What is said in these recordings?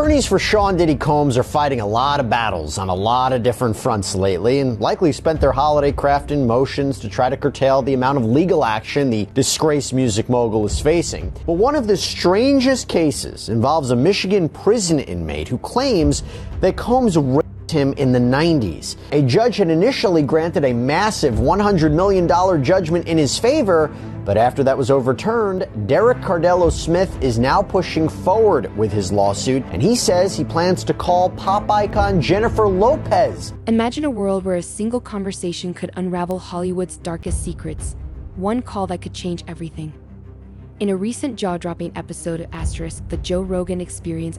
Attorneys for Sean Diddy Combs are fighting a lot of battles on a lot of different fronts lately and likely spent their holiday crafting motions to try to curtail the amount of legal action the disgraced music mogul is facing. But one of the strangest cases involves a Michigan prison inmate who claims that Combs raped him in the 90s. A judge had initially granted a massive $100 million judgment in his favor, but after that was overturned, Derek Cardello Smith is now pushing forward with his lawsuit, and he says he plans to call pop icon Jennifer Lopez. Imagine a world where a single conversation could unravel Hollywood's darkest secrets. One call that could change everything. In a recent jaw-dropping episode of *The Joe Rogan Experience*,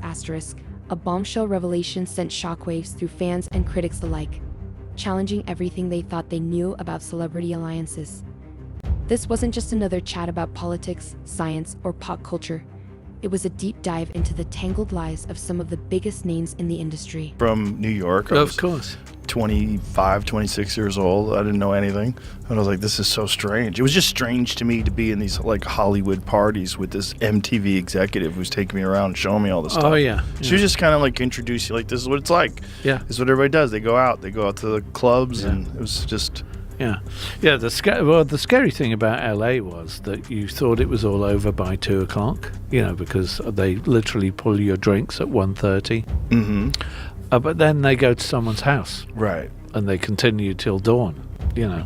a bombshell revelation sent shockwaves through fans and critics alike, challenging everything they thought they knew about celebrity alliances. This wasn't just another chat about politics, science, or pop culture. It was a deep dive into the tangled lives of some of the biggest names in the industry. From New York. Of course. 25, 26 years old. I didn't know anything. And I was like, this is so strange. It was just strange to me to be in these like Hollywood parties with this MTV executive who's taking me around and showing me all this stuff. Oh, yeah. She was just kind of like introduce you, like, this is what it's like. Yeah. This is what everybody does. They go out to the clubs, and it was just... Yeah. The scary thing about LA was that you thought it was all over by 2 o'clock, because they literally pull your drinks at 1:30. Mm-hmm. But then they go to someone's house. Right. And they continue till dawn, Yeah.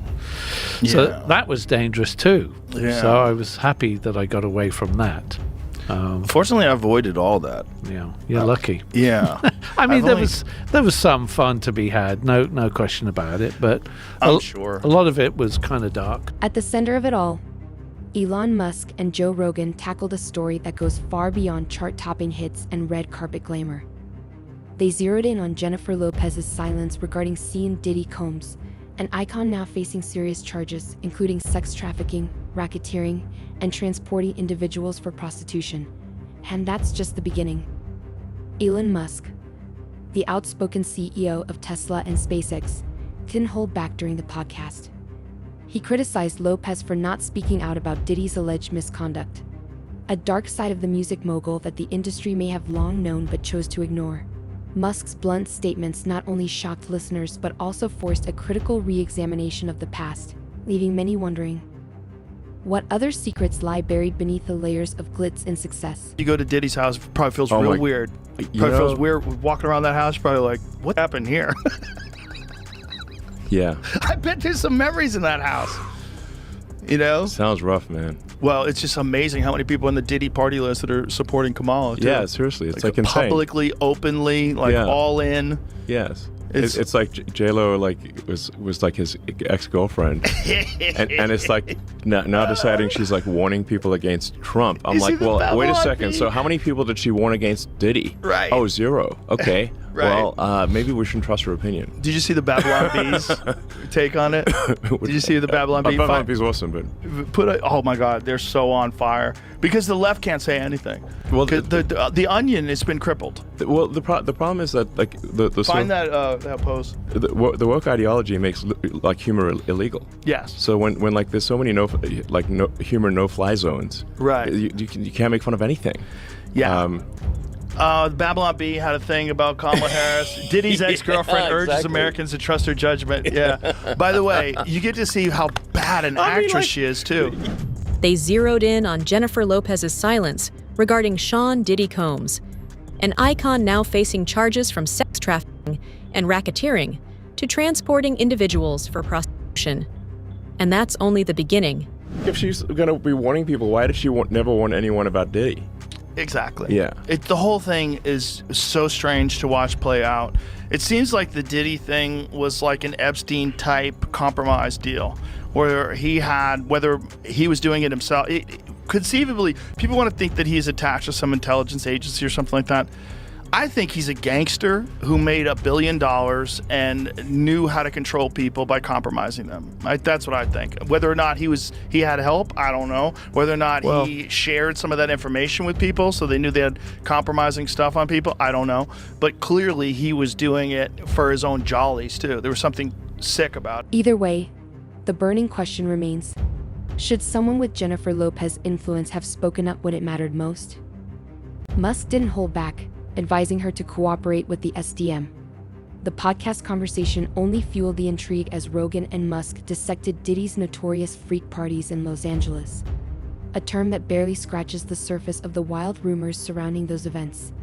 So that was dangerous too. Yeah. So I was happy that I got away from that. Fortunately, I avoided all that. Yeah, you're lucky. Yeah. I mean, there was some fun to be had, no question about it, but I'm sure a lot of it was kind of dark. At the center of it all, Elon Musk and Joe Rogan tackled a story that goes far beyond chart-topping hits and red carpet glamour. They zeroed in on Jennifer Lopez's silence regarding Diddy Combs, an icon now facing serious charges, including sex trafficking, racketeering, and transporting individuals for prostitution. And that's just the beginning. Elon Musk, the outspoken CEO of Tesla and SpaceX, didn't hold back during the podcast. He criticized Lopez for not speaking out about Diddy's alleged misconduct, a dark side of the music mogul that the industry may have long known but chose to ignore. Musk's blunt statements not only shocked listeners but also forced a critical re-examination of the past, leaving many wondering, what other secrets lie buried beneath the layers of glitz and success? You go to Diddy's house, it probably feels real weird. Probably feels weird walking around that house, probably like, what happened here? Yeah. I bet there's some memories in that house. Sounds rough, man. Well, it's just amazing how many people in the Diddy party list that are supporting Kamala, too. Yeah, seriously. It's like insane. Publicly, openly, all in. Yes. It's like J-Lo was like his ex-girlfriend. and it's like now deciding she's like warning people against Trump. I'm like, well, wait a second. So how many people did she warn against Diddy? Right. Oh, 0. Okay. Right. Well, maybe we shouldn't trust her opinion. Did you see the Babylon Bees take on it? Did you see the Babylon Bees? Babylon Bees awesome, but oh my God, they're so on fire because the left can't say anything. Well, the Onion has been crippled. Well, the problem is that like the find that post. The woke ideology makes like humor illegal. Yes. So when like there's so many humor no-fly zones. Right. You can't make fun of anything. Yeah. The Babylon Bee had a thing about Kamala Harris. Diddy's ex-girlfriend urges Americans to trust her judgment. Yeah. By the way, you get to see how bad an actress she is, too. They zeroed in on Jennifer Lopez's silence regarding Sean Diddy Combs, an icon now facing charges from sex trafficking and racketeering to transporting individuals for prostitution. And that's only the beginning. If she's going to be warning people, why did she never warn anyone about Diddy? Exactly. Yeah. The whole thing is so strange to watch play out. It seems like the Diddy thing was like an Epstein-type compromise deal, where whether he was doing it himself. Conceivably, people want to think that he's attached to some intelligence agency or something like that. I think he's a gangster who made $1 billion and knew how to control people by compromising them. That's what I think. Whether or not he had help, I don't know. Whether or not he shared some of that information with people so they knew they had compromising stuff on people, I don't know. But clearly he was doing it for his own jollies too. There was something sick about it. Either way, the burning question remains, should someone with Jennifer Lopez's influence have spoken up when it mattered most? Musk didn't hold back, advising her to cooperate with the SDM. The podcast conversation only fueled the intrigue as Rogan and Musk dissected Diddy's notorious freak parties in Los Angeles, a term that barely scratches the surface of the wild rumors surrounding those events.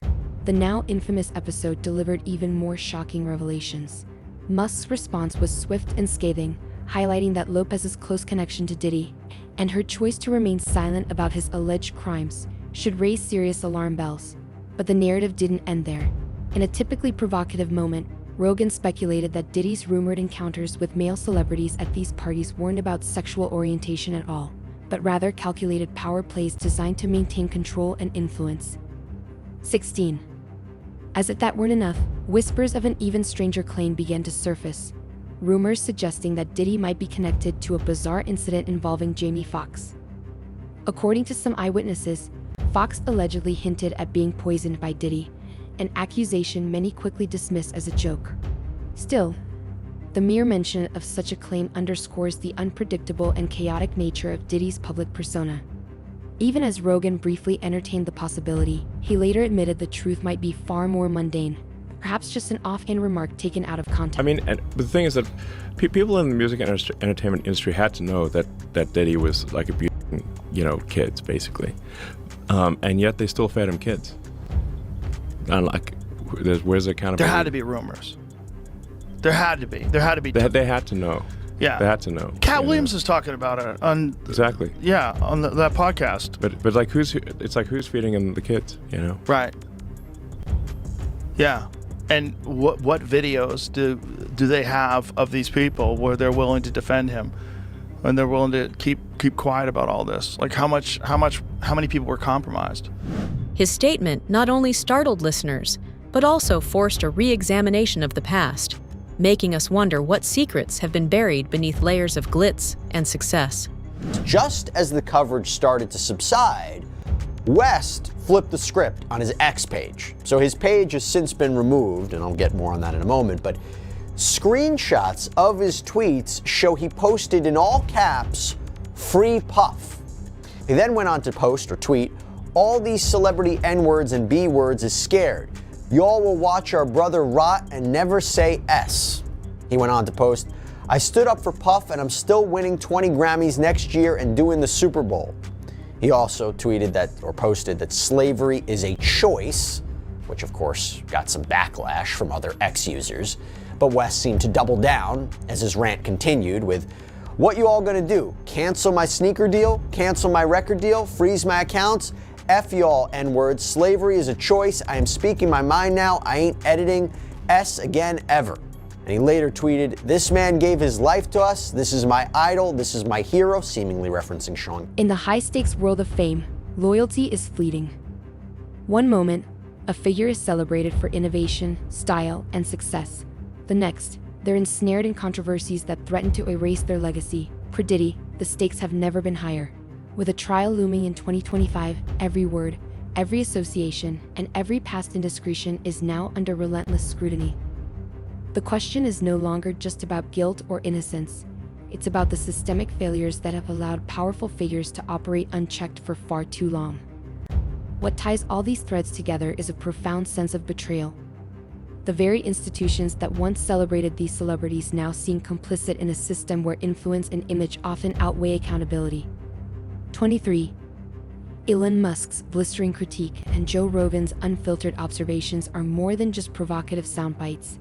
The now infamous episode delivered even more shocking revelations. Musk's response was swift and scathing, highlighting that Lopez's close connection to Diddy and her choice to remain silent about his alleged crimes should raise serious alarm bells. But the narrative didn't end there. In a typically provocative moment, Rogan speculated that Diddy's rumored encounters with male celebrities at these parties weren't about sexual orientation at all, but rather calculated power plays designed to maintain control and influence. 16. As if that weren't enough, whispers of an even stranger claim began to surface, rumors suggesting that Diddy might be connected to a bizarre incident involving Jamie Foxx. According to some eyewitnesses, Foxx allegedly hinted at being poisoned by Diddy, an accusation many quickly dismissed as a joke. Still, the mere mention of such a claim underscores the unpredictable and chaotic nature of Diddy's public persona. Even as Rogan briefly entertained the possibility, he later admitted the truth might be far more mundane, perhaps just an offhand remark taken out of context. I mean, the thing is that people in the music and entertainment industry had to know that Diddy was like abusing, kids, basically. And yet they still fed him kids. And where's the accountability? There had to be rumors. There had to be. They had to know. Yeah. They had to know. Cat Williams is talking about it on exactly. Yeah, on that podcast. But like who's feeding him the kids? Right. Yeah. And what videos do they have of these people where they're willing to defend him, and they're willing to keep quiet about all this? Like how many people were compromised? His statement not only startled listeners, but also forced a re-examination of the past, making us wonder what secrets have been buried beneath layers of glitz and success. Just as the coverage started to subside, West flipped the script on his X page. So his page has since been removed, and I'll get more on that in a moment, but screenshots of his tweets show he posted in all caps, "Free Puff." He then went on to post or tweet, "All these celebrity N-words and B-words is scared. Y'all will watch our brother rot and never say S." He went on to post, "I stood up for Puff and I'm still winning 20 Grammys next year and doing the Super Bowl." He also tweeted posted that slavery is a choice, which of course got some backlash from other X users. But West seemed to double down as his rant continued with, "What you all gonna do? Cancel my sneaker deal? Cancel my record deal? Freeze my accounts? F y'all N-words. Slavery is a choice. I am speaking my mind now. I ain't editing S again ever." And he later tweeted, "This man gave his life to us. This is my idol. This is my hero," seemingly referencing Sean. In the high-stakes world of fame, loyalty is fleeting. One moment, a figure is celebrated for innovation, style, and success. The next, they're ensnared in controversies that threaten to erase their legacy. For Diddy, the stakes have never been higher. With a trial looming in 2025, every word, every association, and every past indiscretion is now under relentless scrutiny. The question is no longer just about guilt or innocence. It's about the systemic failures that have allowed powerful figures to operate unchecked for far too long. What ties all these threads together is a profound sense of betrayal. The very institutions that once celebrated these celebrities now seem complicit in a system where influence and image often outweigh accountability. 23. Elon Musk's blistering critique and Joe Rogan's unfiltered observations are more than just provocative soundbites.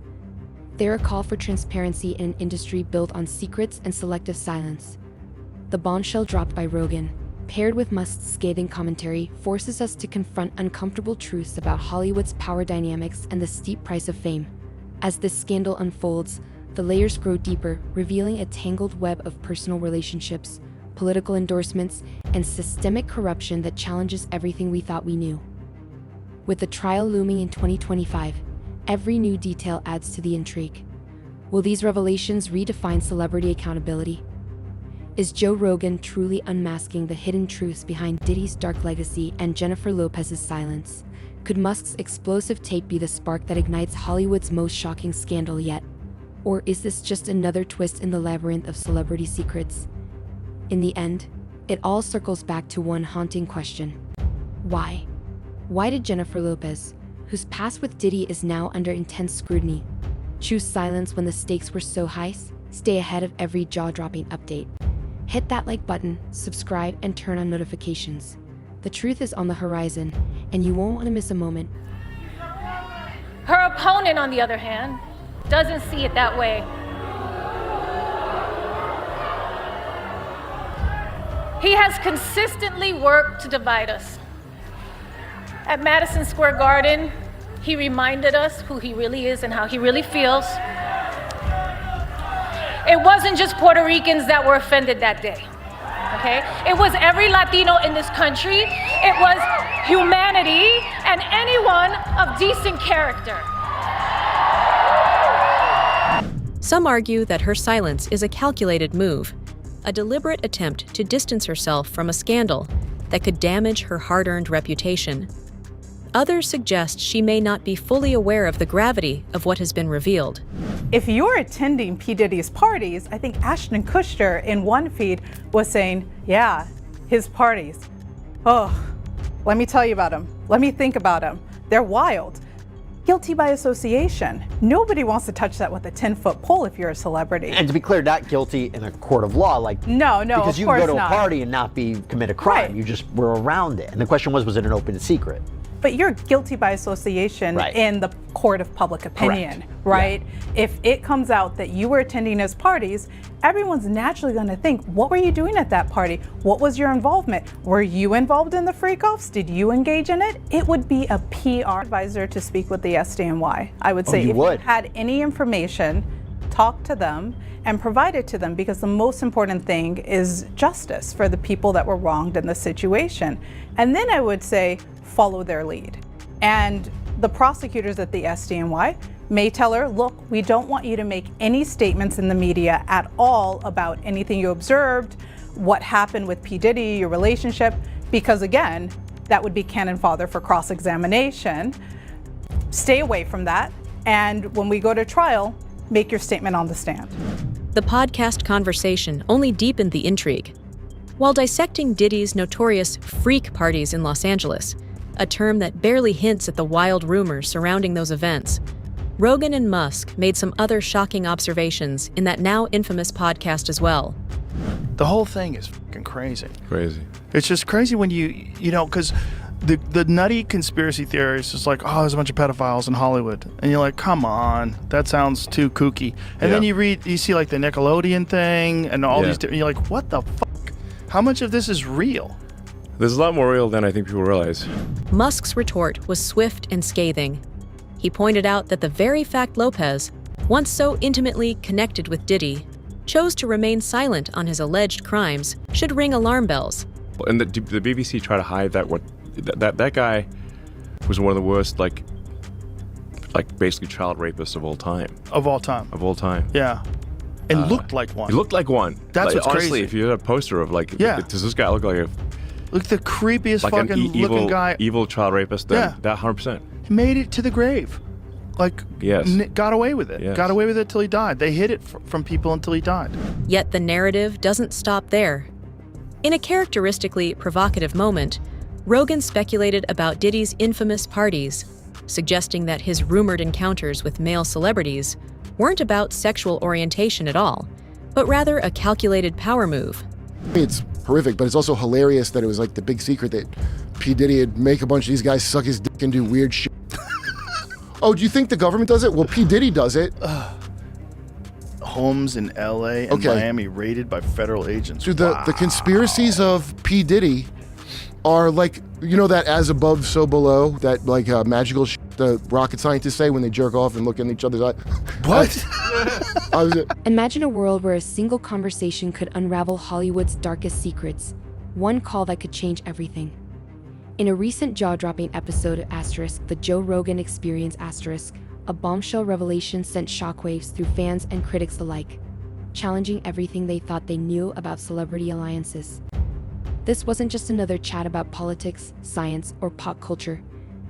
They're a call for transparency in an industry built on secrets and selective silence. The bombshell dropped by Rogan, paired with Musk's scathing commentary, forces us to confront uncomfortable truths about Hollywood's power dynamics and the steep price of fame. As this scandal unfolds, the layers grow deeper, revealing a tangled web of personal relationships, political endorsements, and systemic corruption that challenges everything we thought we knew. With the trial looming in 2025, every new detail adds to the intrigue. Will these revelations redefine celebrity accountability? Is Joe Rogan truly unmasking the hidden truths behind Diddy's dark legacy and Jennifer Lopez's silence? Could Musk's explosive tape be the spark that ignites Hollywood's most shocking scandal yet? Or is this just another twist in the labyrinth of celebrity secrets? In the end, it all circles back to one haunting question. Why? Why did Jennifer Lopez, whose past with Diddy is now under intense scrutiny. Choose silence when the stakes were so high. Stay ahead of every jaw-dropping update. Hit that like button, subscribe, and turn on notifications. The truth is on the horizon, and you won't want to miss a moment. Her opponent, on the other hand, doesn't see it that way. He has consistently worked to divide us. At Madison Square Garden, he reminded us who he really is and how he really feels. It wasn't just Puerto Ricans that were offended that day, okay? It was every Latino in this country. It was humanity and anyone of decent character. Some argue that her silence is a calculated move, a deliberate attempt to distance herself from a scandal that could damage her hard-earned reputation. Others suggest she may not be fully aware of the gravity of what has been revealed. If you're attending P. Diddy's parties, I think Ashton Kutcher in one feed was saying, yeah, his parties. Oh, let me tell you about them. Let me think about them. They're wild. Guilty by association. Nobody wants to touch that with a 10-foot pole if you're a celebrity. And to be clear, not guilty in a court of law, like No, because you of can go course to not. a party and not commit a crime. Right. You just were around it. And the question was it an open secret? But you're guilty by association Right. in the court of public opinion, Correct. right? Yeah. If it comes out that you were attending his parties, everyone's naturally going to think, what were you doing at that party? What was your involvement? Were you involved in the freak-offs? Did you engage in it? It would be a PR advisor to speak with the SDNY. I would say you if would? you had any information, talk to them and provide it to them, because the most important thing is justice for the people that were wronged in the situation. And then I would say, follow their lead. And the prosecutors at the SDNY may tell her, look, we don't want you to make any statements in the media at all about anything you observed, what happened with P. Diddy, your relationship, because again, that would be cannon fodder for cross-examination. Stay away from that. And when we go to trial, make your statement on the stand. The podcast conversation only deepened the intrigue. While dissecting Diddy's notorious freak parties in Los Angeles, a term that barely hints at the wild rumors surrounding those events, Rogan and Musk made some other shocking observations in that now infamous podcast as well. The whole thing is fucking crazy. Crazy. It's just crazy when you know, because the nutty conspiracy theories is like, oh, there's a bunch of pedophiles in Hollywood. And you're like, come on, that sounds too kooky. And then you see like the Nickelodeon thing and all these, and you're like, what the fuck? How much of this is real? There's a lot more real than I think people realize. Musk's retort was swift and scathing. He pointed out that the very fact Lopez, once so intimately connected with Diddy, chose to remain silent on his alleged crimes should ring alarm bells. And the BBC tried to hide that guy was one of the worst, like basically child rapists of all time. Of all time. Of all time. Yeah. And looked like one. He looked like one. That's what's honestly, crazy. if you had a poster of does this guy look like the creepiest like fucking an looking guy. evil child rapist? Then that 100%. He made it to the grave. Like, Yes. got away with it. Yes. Got away with it till he died. They hid it from people until he died. Yet the narrative doesn't stop there. In a characteristically provocative moment, Rogan speculated about Diddy's infamous parties, suggesting that his rumored encounters with male celebrities weren't about sexual orientation at all, but rather a calculated power move. It's horrific, but it's also hilarious that it was like the big secret that P. Diddy would make a bunch of these guys suck his dick and do weird shit. Oh, do you think the government does it? Well, P. Diddy does it. Homes in LA and Miami raided by federal agents. Dude, the conspiracies of P. Diddy are like, you know that as above, so below, that like magical shit the rocket scientists say when they jerk off and look in each other's eyes. What? Imagine a world where a single conversation could unravel Hollywood's darkest secrets, one call that could change everything. In a recent jaw-dropping episode of *, The Joe Rogan Experience *, a bombshell revelation sent shockwaves through fans and critics alike, challenging everything they thought they knew about celebrity alliances. This wasn't just another chat about politics, science, or pop culture.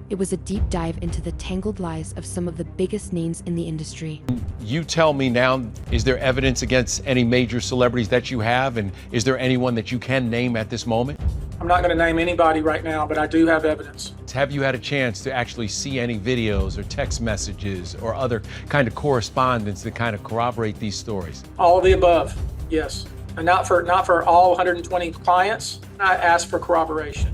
It was a deep dive into the tangled lives of some of the biggest names in the industry. You tell me now, is there evidence against any major celebrities that you have, and is there anyone that you can name at this moment? I'm not going to name anybody right now, but I do have evidence. Have you had a chance to actually see any videos or text messages or other kind of correspondence that kind of corroborate these stories? All of the above, yes. And not for all 120 clients. I asked for corroboration.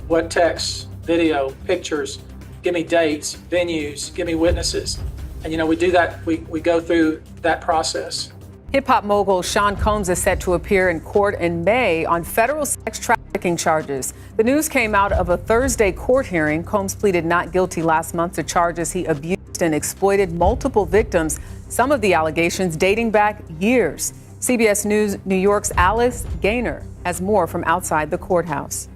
What texts, video, pictures, give me dates, venues, give me witnesses. And we do that, we go through that process. Hip-hop mogul Sean Combs is set to appear in court in May on federal sex trafficking charges. The news came out of a Thursday court hearing. Combs pleaded not guilty last month to charges he abused and exploited multiple victims, some of the allegations dating back years. CBS News New York's Alice Gaynor has more from outside the courthouse.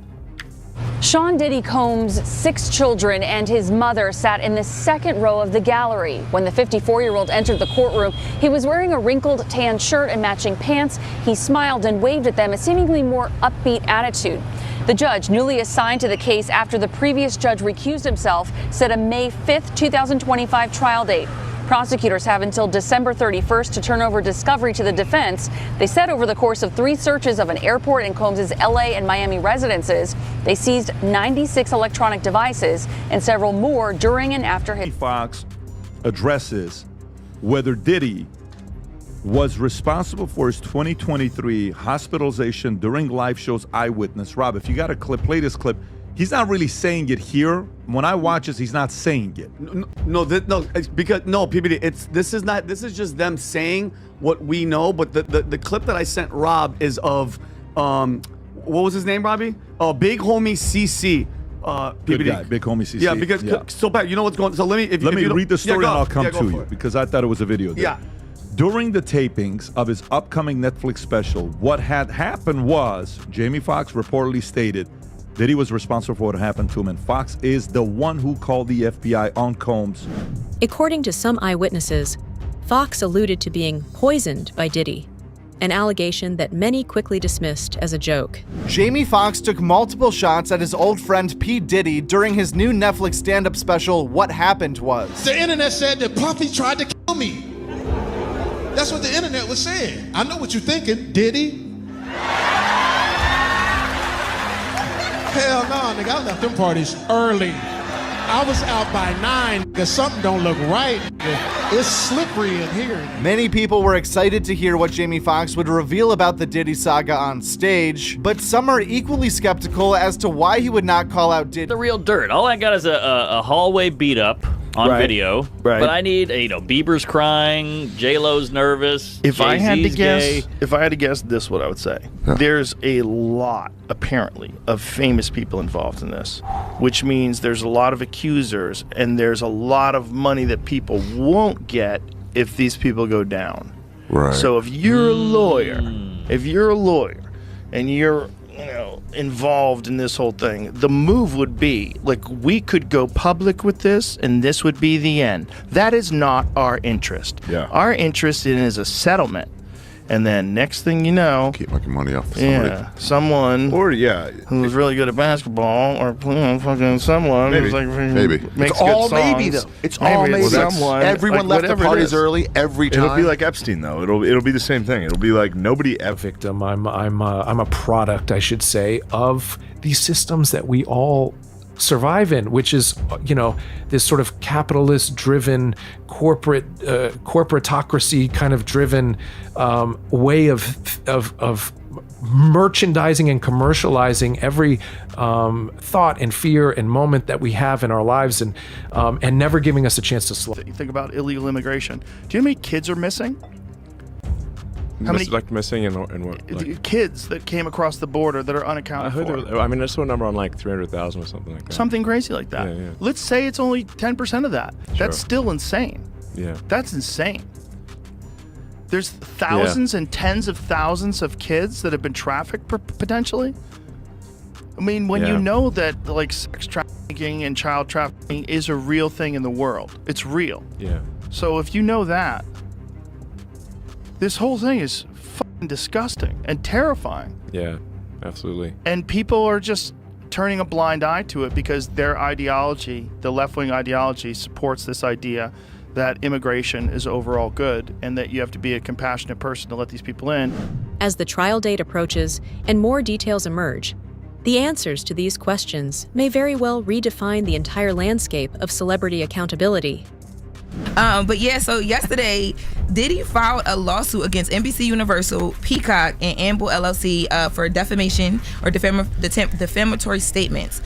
Sean Diddy Combs' 6 children and his mother sat in the second row of the gallery. When the 54-year-old entered the courtroom, he was wearing a wrinkled tan shirt and matching pants. He smiled and waved at them, a seemingly more upbeat attitude. The judge, newly assigned to the case after the previous judge recused himself, set a May 5th, 2025 trial date. Prosecutors have until December 31st to turn over discovery to the defense. They said over the course of 3 searches of an airport and Combs' LA and Miami residences, they seized 96 electronic devices and several more during and after his. Fox addresses whether Diddy was responsible for his 2023 hospitalization during live shows eyewitness. Rob, if you got a clip, play this clip. He's not really saying it here. When I watch this, he's not saying it. No, it's because PBD. This is just them saying what we know. But the clip that I sent Rob is of what was his name, Robbie? Big Homie CC. PBD. Good guy, Big Homie CC. Yeah, because so bad. You know what's going on? So let me read the story and I'll come to you it. because I thought it was a video there. Yeah. During the tapings of his upcoming Netflix special, what had happened was Jamie Foxx reportedly stated that he was responsible for what happened to him, and Fox is the one who called the FBI on Combs. According to some eyewitnesses, Fox alluded to being poisoned by Diddy, an allegation that many quickly dismissed as a joke. Jamie Foxx took multiple shots at his old friend P. Diddy during his new Netflix stand-up special, What Happened Was. The internet said that Puffy tried to kill me. That's what the internet was saying. I know what you're thinking, Diddy. Hell no, nigga, I left them parties early. I was out by 9, because something don't look right. It's slippery in here. Many people were excited to hear what Jamie Foxx would reveal about the Diddy saga on stage, but some are equally skeptical as to why he would not call out Diddy. The real dirt. All I got is a hallway beat up on video, but I need Bieber's crying, J-Lo's nervous. If I had to Jay-Z's guess, this is what I would say. There's a lot, apparently, of famous people involved in this, which means there's a lot of accusers and there's a lot of money that people won't get if these people go down. Right. So if you're a lawyer, and you're involved in this whole thing, the move would be we could go public with this and this would be the end. That is not our interest. Yeah. Our interest in is a settlement. And then next thing you know, keep making money off of somebody. Yeah, someone who's really good at basketball or fucking someone who's maybe. makes It's all good songs. maybe though. It's Maybe all maybe. someone. Everyone left the parties early every time. It'll be like Epstein though. It'll be the same thing. It'll be like nobody ever. Victim. I'm a product, I should say, of these systems that we all survive in, which is, this sort of capitalist-driven, corporatocracy kind of driven way of merchandising and commercializing every thought and fear and moment that we have in our lives, and never giving us a chance to slow. You think about illegal immigration. Do you know how many kids are missing? How many missing and what? Kids that came across the border that are unaccounted for. I mean, I saw a number on 300,000 or something like that. Something crazy like that. Yeah. Let's say it's only 10% of that. Sure. That's still insane. Yeah. That's insane. There's thousands and tens of thousands of kids that have been trafficked potentially. I mean, when you know that sex trafficking and child trafficking is a real thing in the world, it's real. Yeah. So if you know that, this whole thing is fucking disgusting and terrifying. Yeah, absolutely. And people are just turning a blind eye to it because their ideology, the left-wing ideology, supports this idea that immigration is overall good and that you have to be a compassionate person to let these people in. As the trial date approaches and more details emerge, The answers to these questions may very well redefine the entire landscape of celebrity accountability. But yeah, so yesterday, Diddy filed a lawsuit against NBC Universal, Peacock, and Amble LLC for defamation or defamatory statements.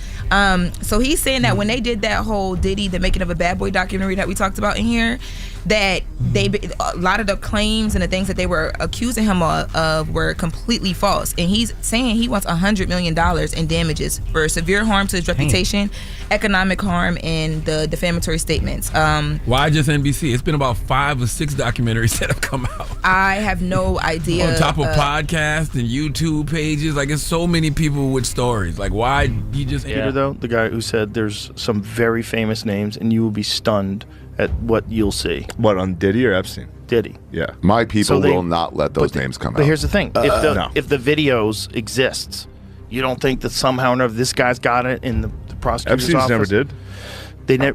So he's saying that when they did that whole Diddy, the Making of a Bad Boy documentary that we talked about in here, that a lot of the claims and the things that they were accusing him of were completely false. And he's saying he wants $100 million in damages for severe harm to his reputation, economic harm, and the defamatory statements. Why just NBC? It's been about 5 or 6 documentaries that have come out. I have no idea. On top of podcasts and YouTube pages, like it's so many people with stories. Like why you just Peter, though, the guy who said there's some very famous names and you will be stunned at what you'll see. What, on Diddy or Epstein? Diddy. Yeah. My people will not let those names come out. But here's the thing: if the videos exist, you don't think that somehow or another this guy's got it in the prosecutor's Epstein's office? never did.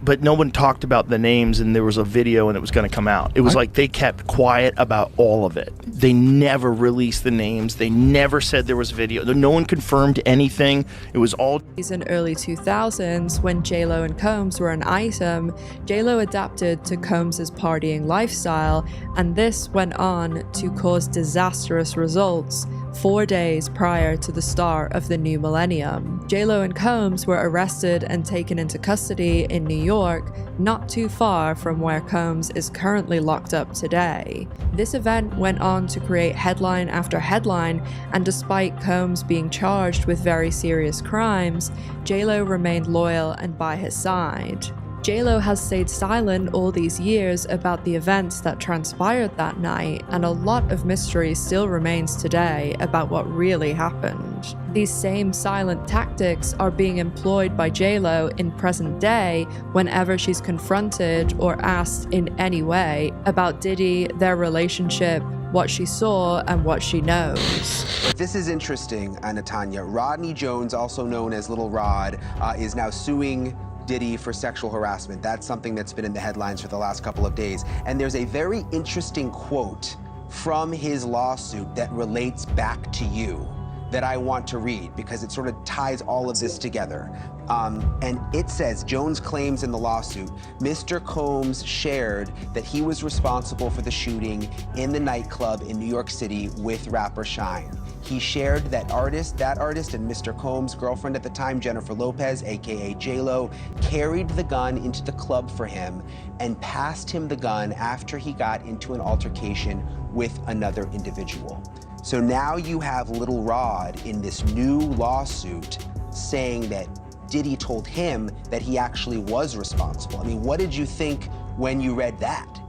But no one talked about the names, and there was a video, and it was going to come out. It was like they kept quiet about all of it. They never released the names. They never said there was video. No one confirmed anything. It was all. In early 2000s, when J-Lo and Combs were an item, J-Lo adapted to Combs' partying lifestyle, and this went on to cause disastrous results 4 days prior to the start of the new millennium. J-Lo and Combs were arrested and taken into custody in New York, not too far from where Combs is currently locked up today. This event went on to create headline after headline, and despite Combs being charged with very serious crimes, J-Lo remained loyal and by his side. J-Lo has stayed silent all these years about the events that transpired that night, and a lot of mystery still remains today about what really happened. These same silent tactics are being employed by J-Lo in present day whenever she's confronted or asked in any way about Diddy, their relationship, what she saw, and what she knows. This is interesting, Natanya. Rodney Jones, also known as Little Rod, is now suing Diddy for sexual harassment. That's something that's been in the headlines for the last couple of days. And there's a very interesting quote from his lawsuit that relates back to you that I want to read because it sort of ties all of this together. And it says, Jones claims in the lawsuit, Mr. Combs shared that he was responsible for the shooting in the nightclub in New York City with rapper Shine. He shared that artist and Mr. Combs' girlfriend at the time, Jennifer Lopez, aka J-Lo, carried the gun into the club for him and passed him the gun after he got into an altercation with another individual. So now you have Little Rod in this new lawsuit saying that Diddy told him that he actually was responsible. I mean, what did you think when you read that?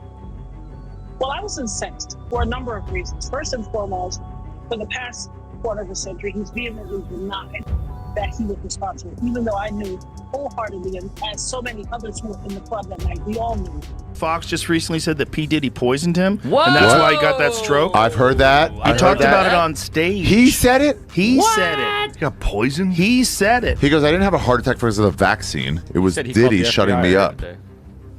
Well, I was incensed for a number of reasons. First and foremost, for the past quarter of a century, he's vehemently denied that he was responsible, even though I knew wholeheartedly, and as so many others who were in the club that night, we all knew. Fox just recently said that P. Diddy poisoned him, and that's why he got that stroke. I've heard that. He talked about it on stage. He said it? He said it. He got poisoned? He said it. He goes, I didn't have a heart attack because of the vaccine. It was Diddy shutting me up.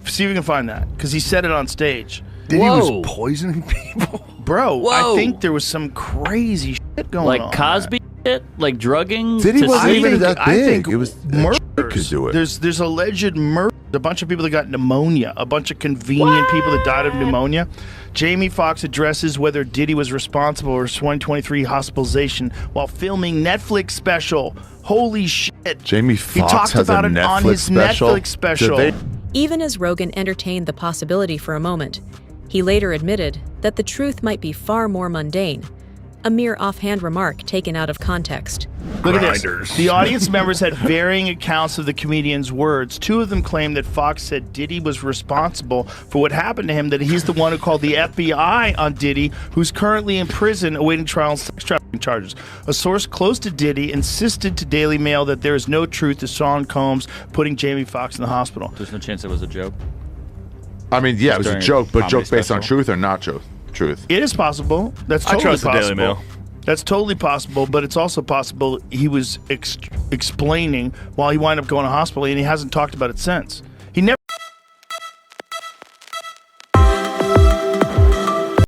See if we can find that, because he said it on stage. Diddy was poisoning people? Bro, I think there was some crazy shit going on. Like Cosby shit? Like drugging? Diddy wasn't even that big. I think it was murders. could do it. There's alleged murder. A bunch of people that got pneumonia. A bunch of convenient people that died of pneumonia. Jamie Foxx addresses whether Diddy was responsible for his 2023 hospitalization while filming Netflix special. Holy shit. Jamie Foxx he talked has about a it Netflix on his special? Netflix special. Even as Rogan entertained the possibility for a moment, he later admitted that the truth might be far more mundane, a mere offhand remark taken out of context. Look at this. The audience members had varying accounts of the comedian's words. Two of them claimed that Fox said Diddy was responsible for what happened to him, that he's the one who called the FBI on Diddy, who's currently in prison awaiting trial on sex trafficking charges. A source close to Diddy insisted to Daily Mail that there is no truth to Sean Combs putting Jamie Foxx in the hospital. There's no chance it was a joke? I mean, yeah, it was a joke, but joke based on special. truth or not truth? It is possible. That's totally I trust possible. the Daily Mail. That's totally possible, but it's also possible he was explaining while he wound up going to hospital, and he hasn't talked about it since.